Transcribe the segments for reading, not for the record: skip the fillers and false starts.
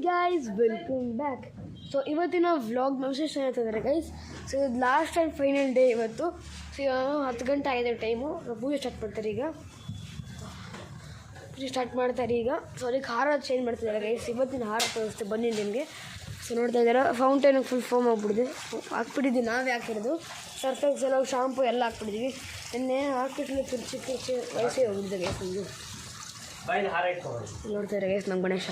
Guys welcome back. So ಇವತ್ತಿನ vlog message ಹೇಳ್ತಿದ್ದಾರೆ guys. So ಇದು ಲಾಸ್ಟ್ ಆ್ಯಂಡ್ ಫೈನಲ್ ಡೇ ಇವತ್ತು. ಸೊ 10 ಗಂಟೆ ಆಗಿದೆ ಟೈಮು. ಪೂಜೆ ಸ್ಟಾರ್ಟ್ ಮಾಡ್ತಾರೆ ಈಗ. ಸೊ ಅದಕ್ಕೆ ಹಾರ ಚೇಂಜ್ ಮಾಡ್ತಿದ್ದಾರೆ ಗೈಸ್. ಇವತ್ತಿನ ಹಾರ ತೋರಿಸ್ತೆ ಬನ್ನಿ ನಿಮಗೆ. ಸೊ ನೋಡ್ತಾ ಇದ್ದಾರೆ ಫೌಂಟೇನಿಗೆ ಫುಲ್ ಫಾರ್ಮ್ ಹಾಕ್ಬಿಟ್ಟಿದ್ದೀವಿ ನಾವೇ ಹಾಕಿರೋದು. ಸರ್ಫೆಕ್ಸ್ ಎಲ್ಲ ಶಾಂಪು ಎಲ್ಲ ಹಾಕ್ಬಿಟ್ಟಿದ್ದೀವಿ. ನಿನ್ನೆ ಹಾಕಿಟ್ಲಿ ತುರ್ಚಿ ವಯಸ್ಸೇ ಹೋಗಿದ್ದೆ ಗೈಸ್. ನಿಮಗೆ ನೋಡ್ತಾ ಇದ್ದಾರೆ ಗೈಸ್ ನಮ್ಮ ಗಣೇಶ.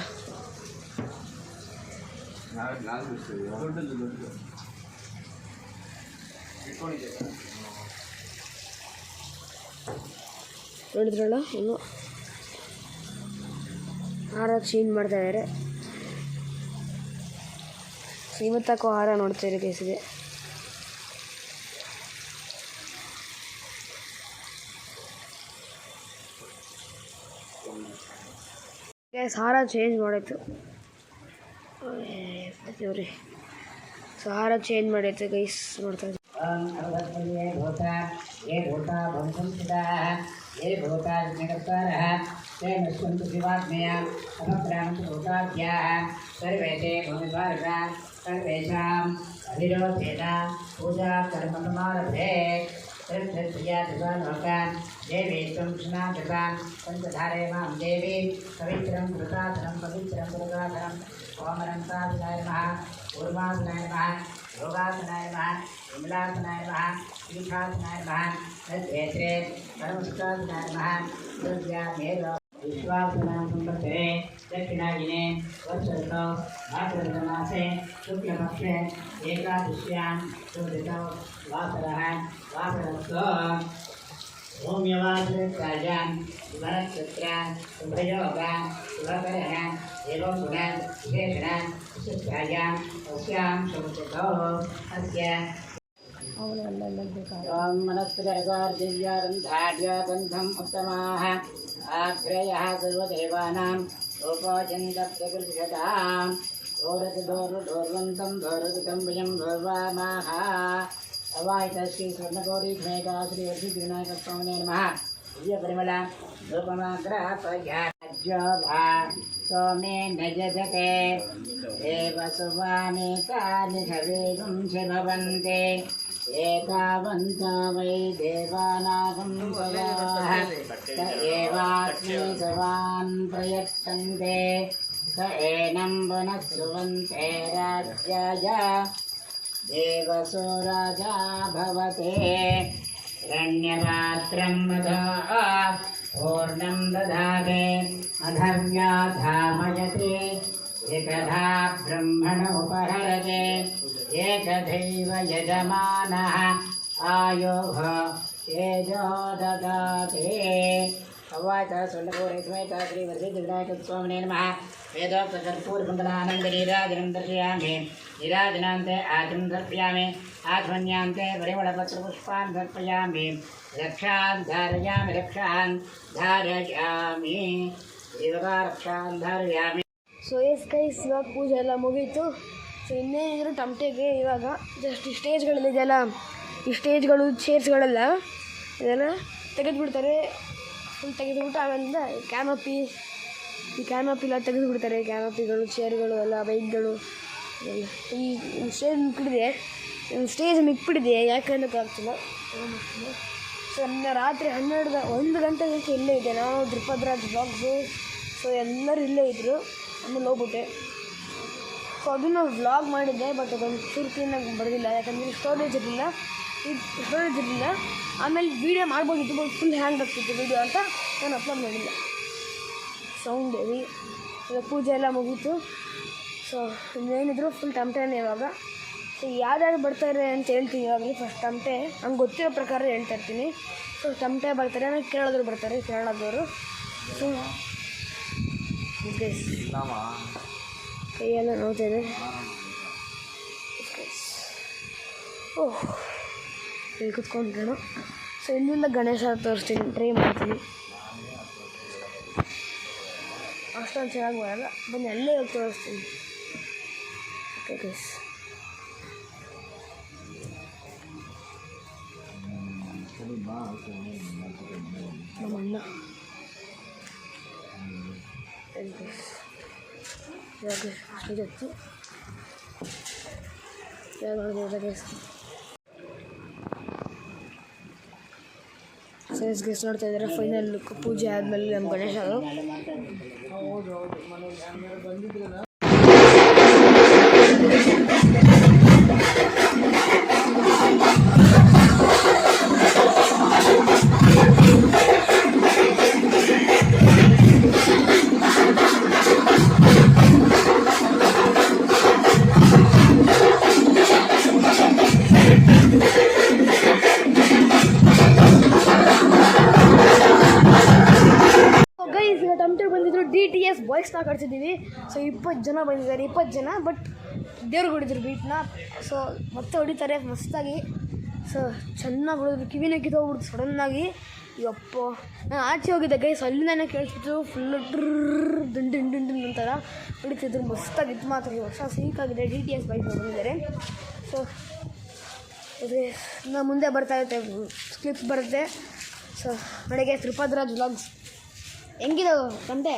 ನೋಡಿದ್ರಲ್ಲ ಇನ್ನು ಹಾರ ಚೇಂಜ್ ಮಾಡ್ತಾ ಇದ್ದಾರೆ. ಇವತ್ತಾಕೋ ಹಾರ ನೋಡ್ತಾ ಇರೋ ಕೇಸಿದೆ. ಗ್ಯಾಸ್ ಹಾರ ಚೇಂಜ್ ಮಾಡಾಯ್ತು. ದೇವ್ರಿ ಸೊ ಹಾರ ಚೇಂಜ್ ಮಾಡೈತೆ ಗೈಸ್. ನೋಡ್ತಾ ಇದ್ದೀವಿ. पूजा कर्ममारभे देवी स्नातकान् पंचधारे मां देवी पवित्रं कृताधनं पवित्रं दुर्गाधनं ओमरन्ताय नमः पूर्वासनाय नमः योगासनाय नमः विमलासनाय नमः पीठासनाय नमः तद्वेत्रे परमसुतासनाय नमः दुर्गामेव विश्वासनां संवत्सरे दक्षिणायने वर्षऋतौ भाद्रपदमासे शुक्लपक्षे एकादश्यां शुभऋतौ वासरः वासरस्तु ओम्यवासरकार्यान् विमनक्षत्रान् शुभयोगान् शुभकरणान् एवं गुणान् विशेषणान् विशिष्टायाम् अस्यां शुभतिथौ अस्य ॐ मनस्पतिर्गार्दिव्यारन्धाढ्यगन्धम् उत्तमाः आग्रयः सर्वदेवानां रूपोचन्दप्रकृतिशताम् दोरवन्तं दोरवितं वयं भवामः अवाहितश्री स्वर्णगौरीमेधा श्रीवर्षिविनायकस्वामिने नमः दिव्यपरिमला रूपमाग्रापयाज्योभा सोमे न यजते देवसुवानेतानि हवेगुं च भवन्ते एतावन्त वै देवानागं सवाः स एवास्मै सवान् प्रयच्छन्ते स एनं वनः सुवन्ते राज्याय देवसो राजा भवते हिरण्यपात्रं मधा पूर्णं दधाते अधर्म्या धामयते एकधा ब्रह्मण उपहरते एकदैव यजमानः आयोः तेजो ददाते अवाच सुन्दरपूरेत्मेता श्रीवर्षिविनायकस्वामिने नमः वेदोक्तकर्पूरकुण्डलानन्दनीराजनं दर्शयामि नीराजनान्ते आचनं दर्पयामि आत्मन्यान्ते परिमलपत्रपुष्पान् दर्पयामि रक्षान् धारयामि रक्षान् धारयामि. ಸೊ ಎಸ್ ಗೈಸ್ ಇವಾಗ ಪೂಜೆ ಎಲ್ಲ ಮುಗೀತು. ಸೊ ಇನ್ನೇನಿದ್ರು ಟಮಟೆಗೆ ಇವಾಗ ಜಸ್ಟ್ ಈ ಸ್ಟೇಜ್ಗಳಿದೆಯಲ್ಲ, ಈ ಸ್ಟೇಜ್ಗಳು ಚೇರ್ಸ್ಗಳೆಲ್ಲ ಇದೆಲ್ಲ ತೆಗೆದುಬಿಡ್ತಾರೆ. ಫುಲ್ ತೆಗೆದುಬಿಟ್ಟು ಆಮೇಲಿಂದ ಈ ಕ್ಯಾನೋಪಿಲ್ಲ ತೆಗೆದುಬಿಡ್ತಾರೆ. ಕ್ಯಾನೋಪಿಗಳು, ಚೇರ್ಗಳು ಎಲ್ಲ, ಬೈಕ್ಗಳು ಎಲ್ಲ. ಈ ಸ್ಟೇಜ್ ಮಿಕ್ಬಿಟ್ಟಿದೆ ಯಾಕೆ ಅನ್ನೋಕ್ಕಾಗ್ತಿಲ್ಲ. ಸೊ ನಿನ್ನೆ ರಾತ್ರಿ 1 ಗಂಟೆಗೆ ಇಲ್ಲೇ ಇದೆ. ನಾವು ದ್ರುಪದ್ರಾಜ್ ಬ್ಲಾಗ್ಸು ಸೊ ಎಲ್ಲರೂ ಇಲ್ಲೇ ಇದ್ದರು. ಆಮೇಲೆ ಹೋಗ್ಬಿಟ್ಟೆ. ಸೊ ಅದನ್ನು ವ್ಲಾಗ್ ಮಾಡಿದ್ದೆ, ಬಟ್ ಅದೊಂದು ಚೂರು ಕ್ಲೀನಾಗಿ ಬರೋದಿಲ್ಲ. ಯಾಕಂದರೆ ಸ್ಟೋರೇಜ್ ಇರಲಿಲ್ಲ. ಆಮೇಲೆ ವೀಡಿಯೋ ಮಾಡ್ಬೋದಿತ್ತು, ಬಟ್ ಫುಲ್ ಹ್ಯಾಂಗ್ ಆಗ್ತಿತ್ತು ವೀಡಿಯೋ ಅಂತ ನಾನು ಅಪ್ಲೋಡ್ ಮಾಡಿಲ್ಲ. ಸೌಂಡ್ ಹೇಳಿ ಇವಾಗ ಪೂಜೆ ಎಲ್ಲ ಮುಗೀತು. ಸೊ ಇನ್ನೇನಿದ್ರು ಫುಲ್ ಟಮಟೆನೇ ಇವಾಗ. ಸೊ ಯಾರ್ಯಾರು ಬರ್ತಾರೆ ಅಂತ ಹೇಳ್ತೀನಿ ಇವಾಗಲೇ. ಫಸ್ಟ್ ಟಮಟೆ ಹಂಗೆ ಗೊತ್ತಿರೋ ಪ್ರಕಾರ ಹೇಳ್ತಾ ಇರ್ತೀನಿ. ಸೊ ಟಮಟೆ ಬರ್ತಾರೆ, ಆಮೇಲೆ ಕೇರಳದವ್ರು ಬರ್ತಾರೆ, ಕೇರಳದವರು. ಸೊ ಕೈಯೆಲ್ಲ ನೋಡ್ತಾಯಿದೆ. ಓಹ್ ಇಲ್ಲಿ ಕುತ್ಕೊಂಡ್ರು. ಸೊ ಇಲ್ಲಿಂದ ಗಣೇಶ ತೋರಿಸ್ತೀನಿ, ಟ್ರೈ ಮಾಡ್ತೀನಿ. ಅಷ್ಟೊಂದು ಚೆನ್ನಾಗಿ ಬರೋಲ್ಲ, ಬನ್ನಿ ಅಲ್ಲೇ ಹೋಗಿ ತೋರಿಸ್ತೀನಿ. ಓಕೆ ಗೈಸ್, ನಮ್ಮ ಅಣ್ಣ. ಇವಾಗ ಇದತ್ತು ಇವಾಗ ನೋಡಿದ್ರೆ ಗೈಸ್ ಸೈನ್ಸ್ ಗೈಸ್ ನೋಡ್ತಾ ಇದ್ದಾರೆ ಫೈನಲ್ ಲುಕ್ ಪೂಜೆ ಆದಮೇಲೆ ನಮ್ಮ ಗಣೇಶ ಅದು ಗೈಸ್ ಈಗ ಟಮ್ಟರ್ ಬಂದಿದ್ರು DTS ಬಾಯ್ಸ್ನ ಕಟ್ಸಿದ್ದೀವಿ ಸೊ 20 ಜನ ಬಂದಿದ್ದಾರೆ 20 ಜನ ಬಟ್ ದೇವ್ರಿಗೆ ಹೊಡಿದ್ರು ಬೀಟ್ನ ಸೊ ಮತ್ತೆ ಹೊಡಿತಾರೆ ಮಸ್ತಾಗಿ ಸೊ ಚೆನ್ನಾಗಿ ಹೊಡಿದ್ರು ಕಿವಿನ ಕಿತ್ತೋಗ್ಬಿಡ್ತು ಸಡನ್ನಾಗಿ ಯಪ್ಪ ನಾನು ಆಚೆ ಹೋಗಿದ್ದೆ ಗೈಸ್ ಅಲ್ಲಿಂದನೇ ಕೇಳಿಸ್ಬಿಟ್ಟು ಫುಲ್ಲು ದಿಂಡು ಅಂತಾರ ಹೊಡಿತಿದ್ರು ಮಸ್ತಾಗಿತ್ತು ಮಾತ್ರ ಈ ವರ್ಷ ಸೀಕಾಗಿದೆ DTS ಬಾಯ್ಸ್ ಬಂದಿದ್ದಾರೆ ಸೊ ಅದೇ ಇನ್ನು ಮುಂದೆ ಬರ್ತಾ ಇರುತ್ತೆ ಕ್ಲಿಪ್ಸ್ ಬರುತ್ತೆ ಸೊ ಬೆಳಗ್ಗೆ ತ್ರಿಪದ್ರಾಜ್ ವ್ಲಾಗ್ಸ್ ಹೆಂಗಿದಾವೆ ಕಂತೆ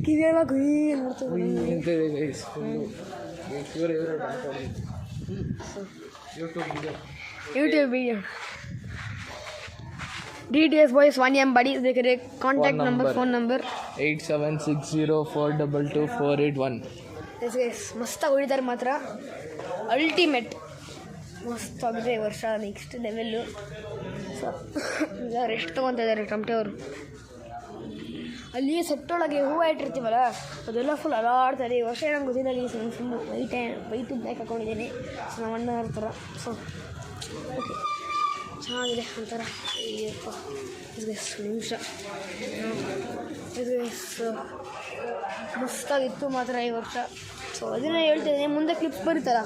ಕಿವಿಯೆಲ್ಲ ಕುಯ್ ನೋಡ್ತೀವಿ YouTube video DTS boys 1M ಬಡಿ ಬೇಕಾದ್ರೆ contact number phone number 8760422481 yes guys ಮಸ್ತಾಗಿ ಹೊಡಿತಾರೆ ಮಾತ್ರ ಅಲ್ಟಿಮೇಟ್ ಮಸ್ತಾಗಿದೆ ಈ ವರ್ಷ ನೆಕ್ಸ್ಟ್ ಲೆವೆಲ್ಲು ಸೊ ಈಗ ರೆಸ್ಟ್ ತೊಗೊತಾ ಇದ್ದಾರೆ ಟಮಟೆ ಅವರು ಅಲ್ಲಿ ಸೆಟ್ಟೊಳಗೆ ಹೂವು ಇಟ್ಟಿರ್ತೀವಲ್ಲ ಅದೆಲ್ಲ ಫುಲ್ ಅಲಾಡ್ತಾರೆ ಈ ವರ್ಷ ಏನಂಗೆ ಗೊತ್ತಿಲ್ಲ ಅಲ್ಲಿ ಫುಲ್ಲು ವೈಟು ಬ್ಲ್ಯಾಕ್ ಹಾಕೊಂಡಿದ್ದೀನಿ ಸೊ ನಮ್ಮ ಅಣ್ಣ ಇರ್ತಾರೆ ಸೊ ಓಕೆ ಚೆನ್ನಾಗಿದೆ ಒಂಥರ ಅಯ್ಯಪ್ಪ ನಿಮಿಷ ಮಸ್ತಾಗಿತ್ತು ಮಾತ್ರ ಈ ವರ್ಷ ಸೊ ಅದನ್ನೇ ಹೇಳ್ತಿದ್ದೀನಿ ಮುಂದೆ ಕ್ಲಿಪ್ಸ್ ಬರೀತಲ್ಲ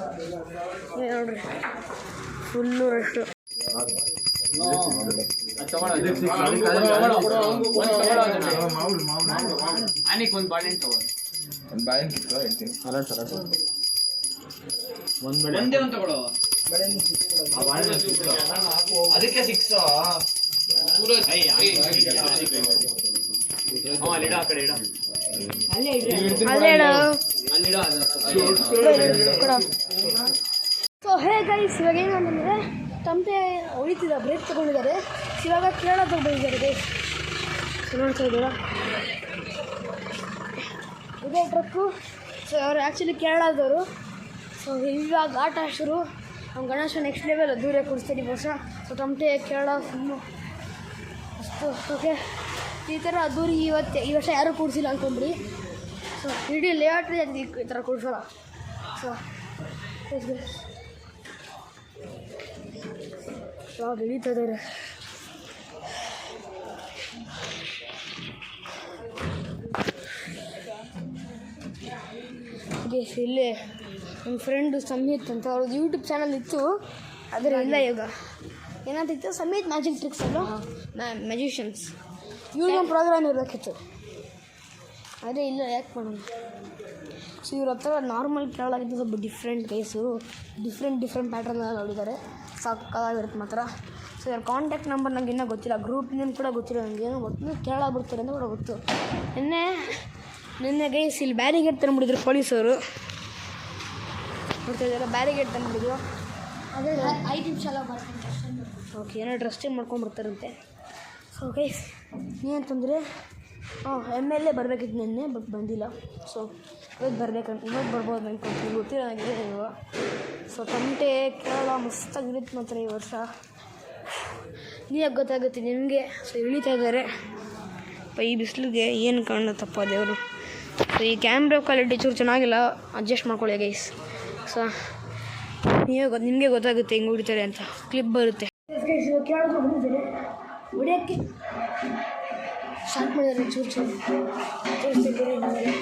ನೋಡ್ರಿ ಫುಲ್ಲು ರಶ್ಶು ಅದಕ್ಕೆ 6 ಸೊ ಹೇ ಗೈಸ್ ಇವಾಗ ಏನಂತಂದರೆ ತಮಟೆ ಹೊಡಿತಿದ್ದ ಬ್ರೇಕ್ ತೊಗೊಂಡಿದ್ದಾರೆ ಇವಾಗ ಕೇಳೋದು ಬಂದಿದ್ದಾರೆ ಗೈಸ್ ನೋಡ್ತಾ ಇದ್ದೀರಾ ಇದೇ ಟ್ರಕ್ಕು ಸೊ ಅವರು ಆ್ಯಕ್ಚುಲಿ ಕೇರಳದವರು ಸೊ ಇವಾಗ ಆಟ ಶುರು ನಮ್ಮ ಗಣೇಶ ನೆಕ್ಸ್ಟ್ ಲೆವೆಲ್ ದೂರ ಕೂರಿಸ್ತೀವಿ ಈ ವರ್ಷ ಸೊ ತಮಟೆ ಕೇರಳ ಫುಲ್ಲು ಅಷ್ಟು ಓಕೆ ಈ ಥರ ಅದ್ದೂರಿ ಈ ವರ್ಷ ಯಾರೂ ಕೂಡಿಸಿಲ್ಲ ಅಂದ್ಕೊಂಡ್ರಿ ಸೊ ಇಡೀ ಲೇಔಟ್ರಿ ಅದು ಈ ಥರ ಕೂಡಿಸೋಲ್ಲ ಸೊ ಇವಾಗ ಹಿಡಿತಾ ಇದ್ದಾರೆ ಇಲ್ಲಿ ನಮ್ಮ ಫ್ರೆಂಡು ಸಮೀತ್ ಅಂತ ಅವ್ರದ್ದು ಯೂಟ್ಯೂಬ್ ಚಾನಲ್ ಇತ್ತು ಆದರೆ ಇಲ್ಲ ಇವಾಗ ಏನಾಗ್ತಿತ್ತು ಸಮೀತ್ ಮ್ಯಾಜಿಕ್ ಟ್ರಿಕ್ಸ್ ಅಲ್ಲ ಮ್ಯಾಜಿಷಿಯನ್ಸ್ ಇವ್ರಿಗೊಂದು ಪ್ರೋಗ್ರಾಮ್ ಇರಬೇಕಿತ್ತು ಅದೇ ಇಲ್ಲ ಯಾಕೆ ಮಾಡೋಣ ಸೊ ಇವ್ರ ಹತ್ರ ನಾರ್ಮಲ್ ಕೇಳಾಗಿದ್ದು ಸ್ವಲ್ಪ ಡಿಫ್ರೆಂಟ್ ಕೇಸು ಡಿಫ್ರೆಂಟ್ ಪ್ಯಾಟ್ರನ್ನೆಲ್ಲ ನೋಡಿದ್ದಾರೆ ಸಾಕಾಗಿರುತ್ತೆ ಮಾತ್ರ ಸೊ ಇವ್ರ ಕಾಂಟ್ಯಾಕ್ಟ್ ನಂಬರ್ ನಂಗೆ ಇನ್ನೂ ಗೊತ್ತಿಲ್ಲ ಗ್ರೂಪ್ ನೇಮ್ ಕೂಡ ಗೊತ್ತಿಲ್ಲ ನನಗೆ ಏನೋ ಗೊತ್ತು ಕೇರಳ ಬಿಡ್ತಾರೆ ಅಂತ ಕೂಡ ಗೊತ್ತು ನಿನ್ನೆ ಗೈಸ್ ಇಲ್ಲಿ ಬ್ಯಾರಿಗೇಡ್ ತಂದುಬಿಡಿದ್ರು ಪೊಲೀಸವರು ನೋಡ್ತಾ ಇದ್ದಾರೆ ಬ್ಯಾರಿಗೇಡ್ ತಂದುಬಿಡಿದ್ರು ಅದೇ 5 ನಿಮಿಷ ಎಲ್ಲ ಬರ್ತೀನಿ ಓಕೆ ಏನೋ ಡ್ರೆಸ್ಟಿಂಗ್ ಮಾಡ್ಕೊಂಡ್ಬಿಡ್ತಾರಂತೆ ಸೊ ಗೈಸ್ ಏನಂತಂದರೆ MLA ಬರಬೇಕಿತ್ತು ನಿನ್ನೆ ಬಟ್ ಬಂದಿಲ್ಲ ಸೊ ಇವತ್ತು ಬರ್ಬೋದು ಅನ್ಕೊಂತೀನಿ ಗೊತ್ತಿಲ್ಲ ನನಗೆ ಇವಾಗ ಸೊ ತಮಟೆ ಕೇರಳ ಮಸ್ತಾಗಿರುತ್ತೆ ಮಾತ್ರ ಈ ವರ್ಷ ನೀವಾಗ ಗೊತ್ತಾಗುತ್ತೆ ನಿಮಗೆ ಸೊ ಇಳಿತಾ ಇದ್ದಾರೆ ಈ ಬಿಸಿಲಿಗೆ ಏನು ಕಾಣುತ್ತಪ್ಪ ದೇವರು ಸೊ ಈ ಕ್ಯಾಮ್ರಾ ಕ್ವಾಲಿಟಿ ಚೂರು ಚೆನ್ನಾಗಿಲ್ಲ ಅಡ್ಜಸ್ಟ್ ಮಾಡ್ಕೊಳ್ಳಿ ಗೈಸ್ ಸೊ ನಿಮಗೆ ಗೊತ್ತಾಗುತ್ತೆ ಹೆಂಗೆ ಹೊಡಿತಾರೆ ಅಂತ ಕ್ಲಿಪ್ ಬರುತ್ತೆ ಕೇಳೋದು ಬಂದಿದ್ದಾರೆ ಹೊಡಿಯೋಕ್ಕೆ ಸ್ಟಾರ್ಟ್ ಮಾಡಿದ್ದಾರೆ ಚೂರು ತೋರಿಸ್ತಿದ್ದಾರೆ ನಿಮಗೆ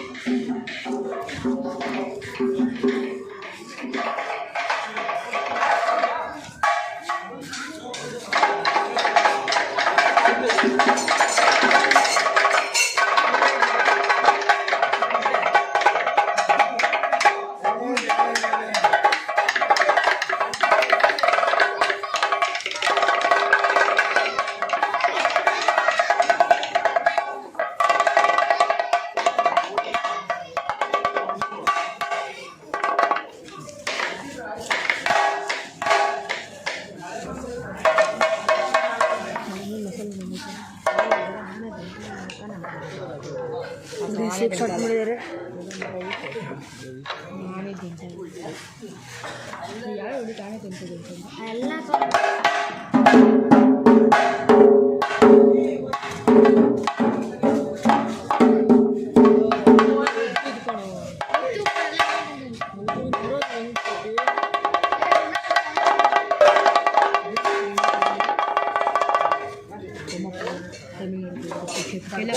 ಬೇಸಿಗೆ ಸ್ಟಾರ್ಟ್ ಮಾಡಿದ್ದಾರೆ. ಎಲ್ಲ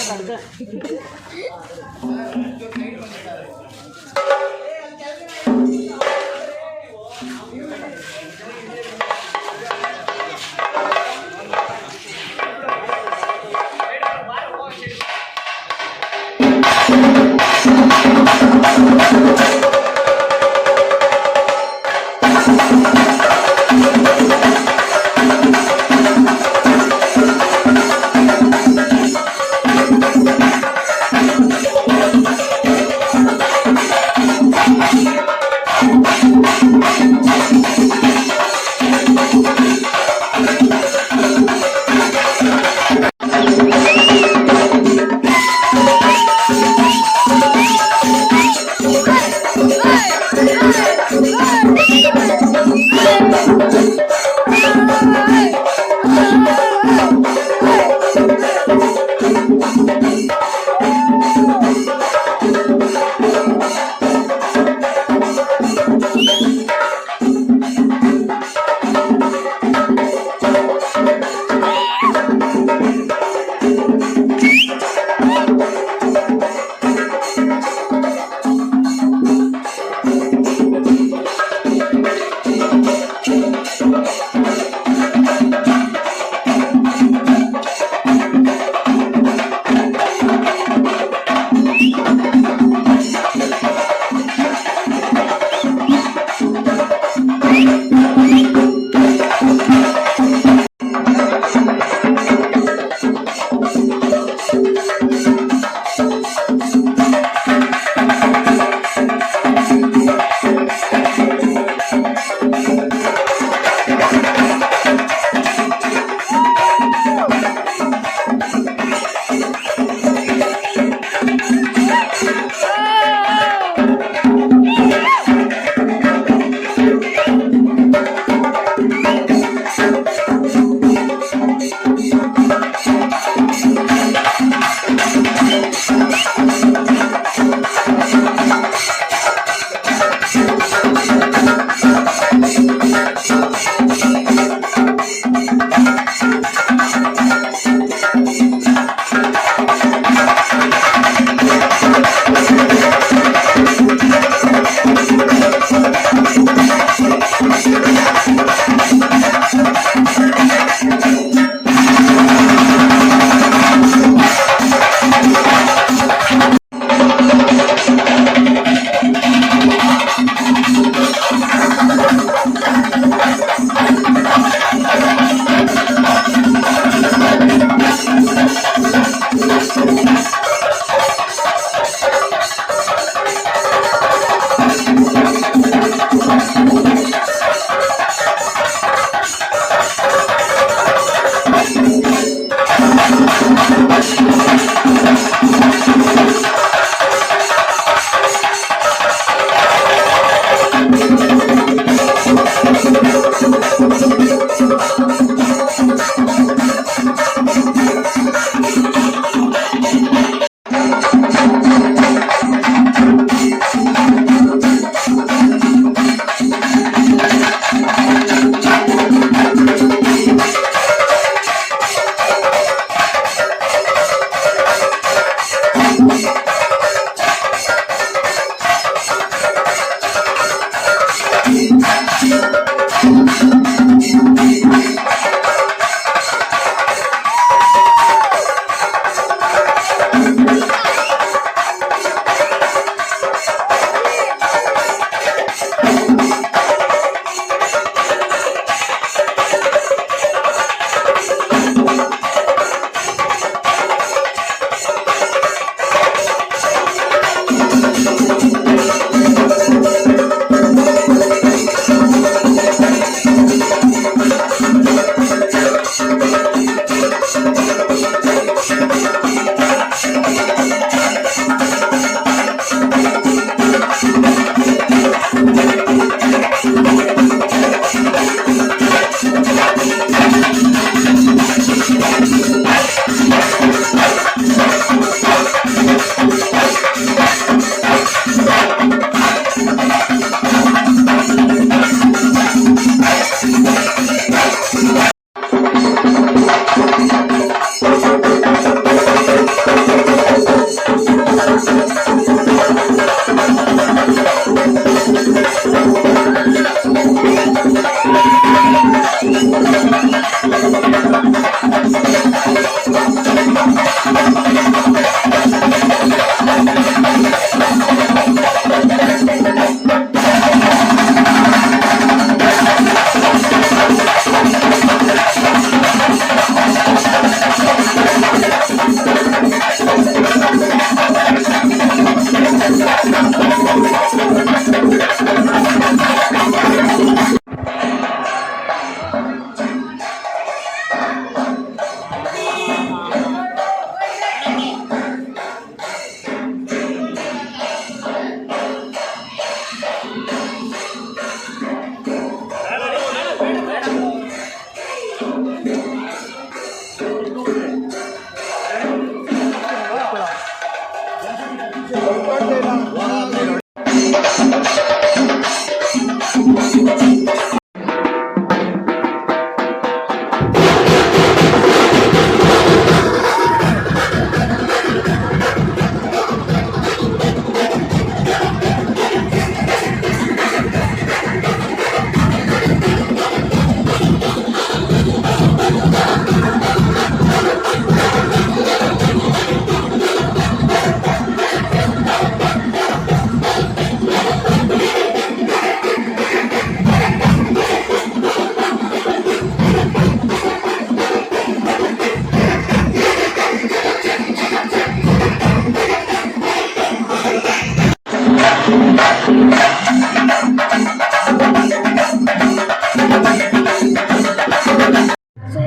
ಸೊ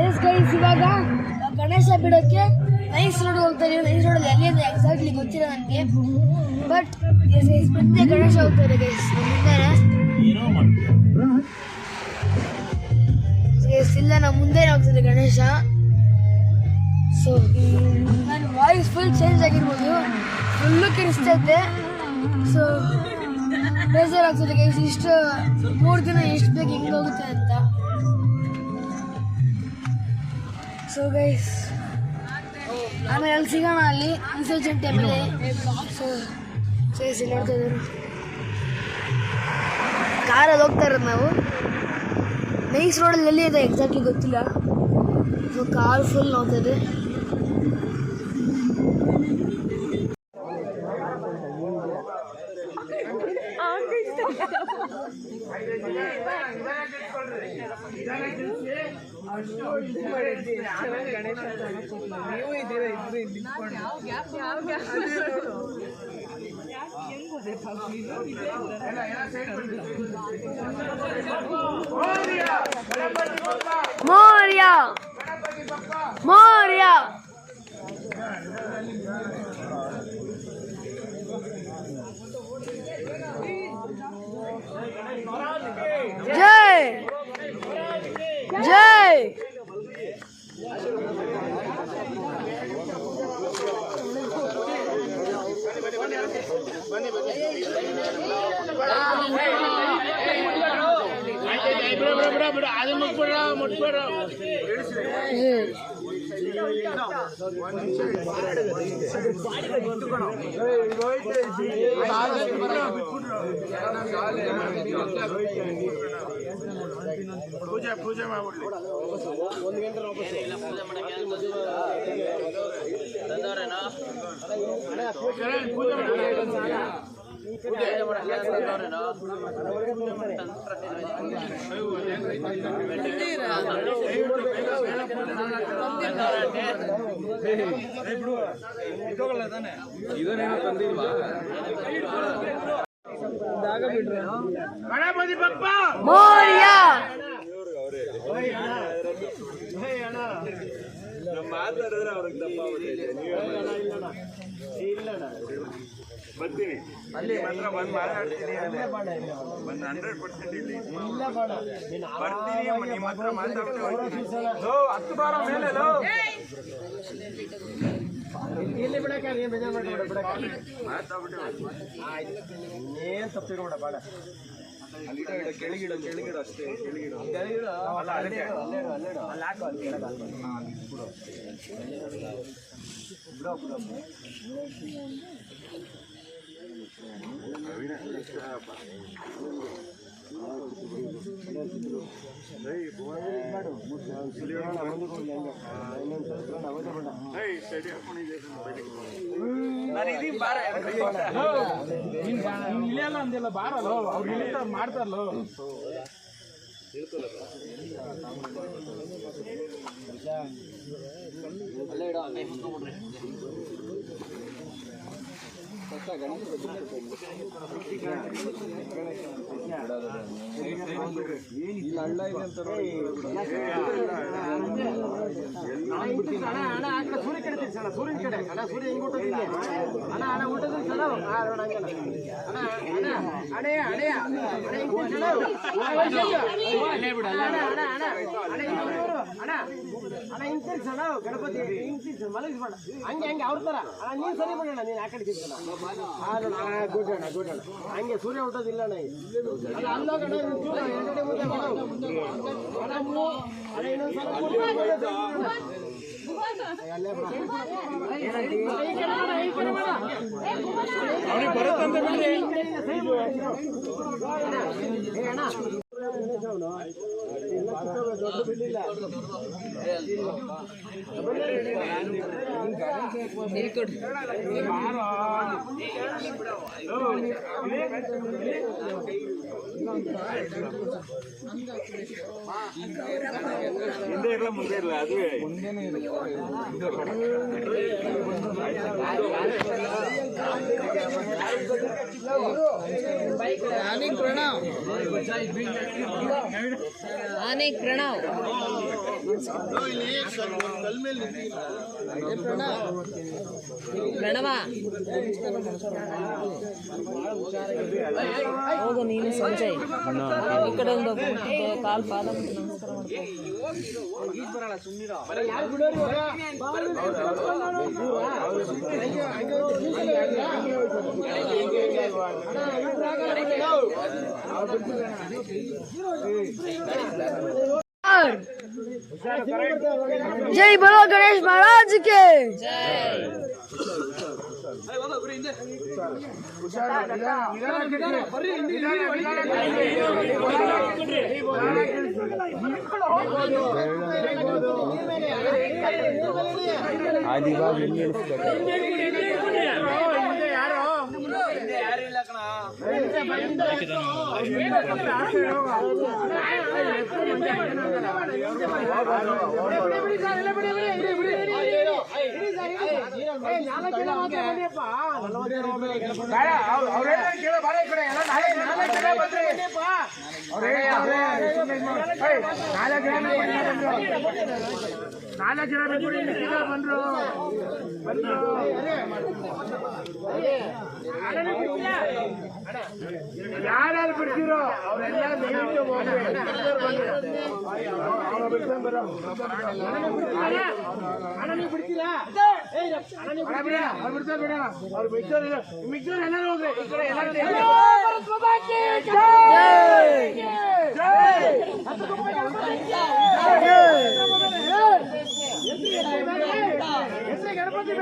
ಎಸ್ ಗೈಸ್, ಇವಾಗ ಗಣೇಶ ಬಿಡೋಕ್ಕೆ ನೈಸ್ ರೋಡ್ ಹೋಗ್ತಾ ಇದೀವಿ. ನೈಸ್ ರೋಡಲ್ಲಿ ಎಲ್ಲಿ ಅಂತ ಎಕ್ಸಾಕ್ಟ್ಲಿ ಗೊತ್ತಿಲ್ಲ ನನಗೆ, ಬಟ್ ಮುಂದೆ ಗಣೇಶ ಹೋಗ್ತಾ ಇದೆ ಗೈಸ್. ಇಲ್ಲ ನಮ್ಮ ಮುಂದೆ ಹೋಗ್ತಿದೆ ಗಣೇಶ. ಸೊ ನನ್ನ ವಾಯ್ಸ್ ಫುಲ್ ಚೇಂಜ್ ಆಗಿರ್ಬೋದು, ಫುಲ್ಲು ಕಿರಿಸ್ತೈತೆ. ಸೊ ಬೇಜಾರಾಗ್ತದೆ ಗೈಸ್, ಇಷ್ಟು 3 ದಿನ ಎಷ್ಟು ಬೇಗ ಹಿಂಗೆ ಹೋಗುತ್ತೆ ಅಂತ. ಸೊ ಗೈಸ್, ಆಮೇಲೆ ಅಲ್ಲಿ ಸಿಗೋಣ, ಅಲ್ಲಿ ವಿಸರ್ಜನ್ ಟೈಮಲ್ಲಿ. ಸೊ ಇಲ್ಲಿ ನೋಡ್ತಾ ಇದ್ದೀವಿ, ಕಾರಲ್ಲಿ ಹೋಗ್ತಾ ಇರೋದು ನಾವು. ನೈಸ್ ರೋಡಲ್ಲಿ ಎಲ್ಲಿ ಇದೆ ಎಕ್ಸಾಕ್ಟ್ಲಿ ಗೊತ್ತಿಲ್ಲ. ಸೊ ಕಾರ್ ಫುಲ್ ನೋಡ್ತಾ ಇದೆ. Moria! Moria! Jai! Jai! ಪೂಜೆ ಮಾಡ್ಬಿಡ್ಲಿ. 1 ಗಂಟೆ ಗಣಪತಿ ಬಪ್ಪ Moria! ಮಾತಾಡಿದ್ರೆ ಅವ್ರಿಗೆ ತಪ್ಪ ಬರ್ತೀನಿ ಅಲ್ಲಿ ಮಾತ್ರ ಬಂದು ಮಾತಾಡ್ತೀನಿ. ಒಂದು 100% ಇಲ್ಲಿ ಬರ್ತೀನಿ. ನಿಮ್ಮ ಹತ್ರ ಮಾತಾಡ್ತೀನಿ. 10 ಬಾರ ಮೇಲೆ ಇಲ್ಲಿ ಬಿಡಕ್ಕೆ ಬೇಜಾರು ಮಾಡಿ ಮಾತಾಡ್ಬಿಟ್ಟು ಏನ್ ತಪ್ಪಿರೋಣ ಬೇಡ. ಅಲ್ಲಿ ಕೆಳಗಿಡ ಅಷ್ಟೇ. ಕೆಳಗಿಡ ಅಲ್ಲ, ಅಲ್ಲೇಡು ಅಲ್ಲಿ ಹಾಕು. ಅಲ್ಲಿ ಕೆಳಗೆ ಬಿಡು ಇಲ್ಲೆಲ್ಲ ಅಂದಿಲ್ಲ ಬಾರಲ್ಲ, ಅವ್ರು ಇಲ್ಲಿಂದ ಮಾಡ್ತಾರಲ್ಲ. ಸೂರ್ಯ ಕಡೆ ಸೂರ್ಯನ ಕಡೆ ಸೂರ್ಯ ಹೆಂಗ್ ಊಟದಿಲ್ಲ ಅಣ್ಣ ಊಟದ ಗಣಪತಿ ಮಲಗಿಸ್ಬೇಡ ಹಂಗೆ ಅವ್ರ ತರ ನೀನ್ ಸರಿ ಮಾಡೋಣ. ನೀನ್ ಆ ಕಡೆ ಗುಡ್ಡಣ ಹಂಗೆ ಸೂರ್ಯ ಹುಟ್ಟೋದಿಲ್ಲ ಅಣ್ಣ ಅಲ್ಲೋಗಣ ಅವನಿಗೆ ಬರುತ್ತಂತ ಬಿಡ್ರಿ ದೊಡ್ಡ ಬಿಡ್ಲಿಲ್ಲ ಹಿಂದೆ ಇರಲ್ಲ ಮುಂದೆ ಇರಲ್ಲ ಅದುವೇ अनेक प्रणव अनेक प्रणव ಪ್ರಣವ ಹೋಗು ನೀನು ಸಂಜಯ್ ಈ ಕಡೆ ಒಂದು ಕಾಲು ಪಾದ ಮುಟ್ಟಿ ನಮಸ್ಕಾರ जय बोलो गणेश महाराज के ಯಾರು ಬಿಡ್ತಿರೋ ಅವರೆಲ್ಲ ಬಿಡ್ತೀರಾ ಅವ್ರು ಮಿಕ್ಸರ್ ಎಲ್ಲರೂ ಹೋಗ್ರಿ ಈ ಕಡೆ ಗಣಪತಿ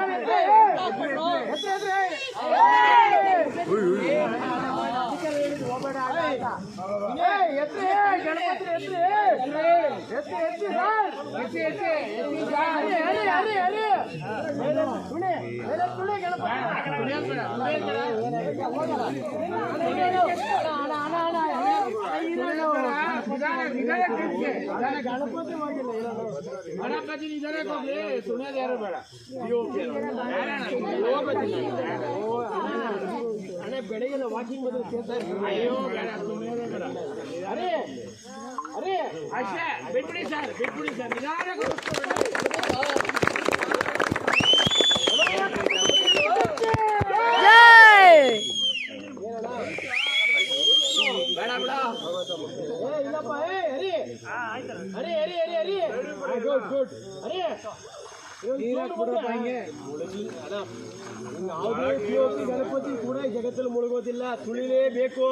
ಗಣಪತಿ ನಿಧಾನಕ್ಕೆ ಹೋಗ್ರಿ ಸುಮ್ಮನೆ ಯಾರು ಬೇಡ ಅಣ್ಣ ಬೆಳಗ್ಗೆ ವಾಕಿಂಗ್ ಬಂದ್ರೆ ಕೇಳ್ತಾರೆ ಅಯ್ಯೋ ಬೇಡ ಸುಮ್ಮನೆ ಬೇಡ ಅರೇ ಅರೇ ಅಷ್ಟೇ ಬಿಟ್ಬಿಡಿ ಸರ್ ನಿಧಾನಕ್ಕೆ ಇಲ್ಲಪ್ಪ ಹರಿ ಗುಡ್ ಅರೇ ಯಾವುದೇ ಗಣಪತಿ ಕೂಡ ಜಗತ್ತಲ್ಲಿ ಮುಳುಗೋದಿಲ್ಲ ತುಳಿಲೇಬೇಕು